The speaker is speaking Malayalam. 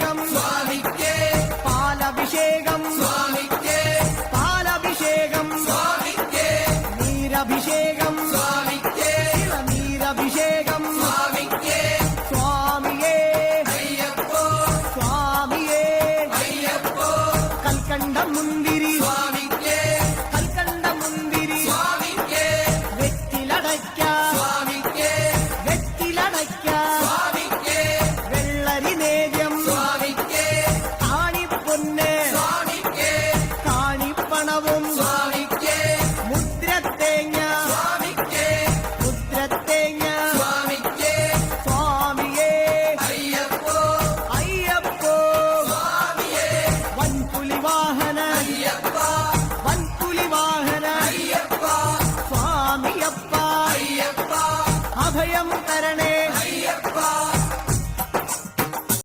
പാലഭിഷേകം സ്വാമിക്കേ പാലഭിഷേകം സ്വാമിക്കേ പാലഭിഷേകം സ്വാമിക്കേ നീരഭിഷേകം സ്വാമിക്കേ നീരഭിഷേകം സ്വാമിക്കേ സ്വാമിയേ അയ്യപ്പോ സ്വാമിയേ അയ്യപ്പോ കൽക്കണ്ട മുന്തിരി സ്വാമിക്കേ കൽക്കണ്ട മുന്തിരി സ്വാമിക്കേ വെറ്റിലടയ്ക്ക സ്വാമിക്കേ വെറ്റിലടയ്ക്ക സ്വാമിക്കേ വെള്ളരി നേദ്യം സ്വാമിക്കേ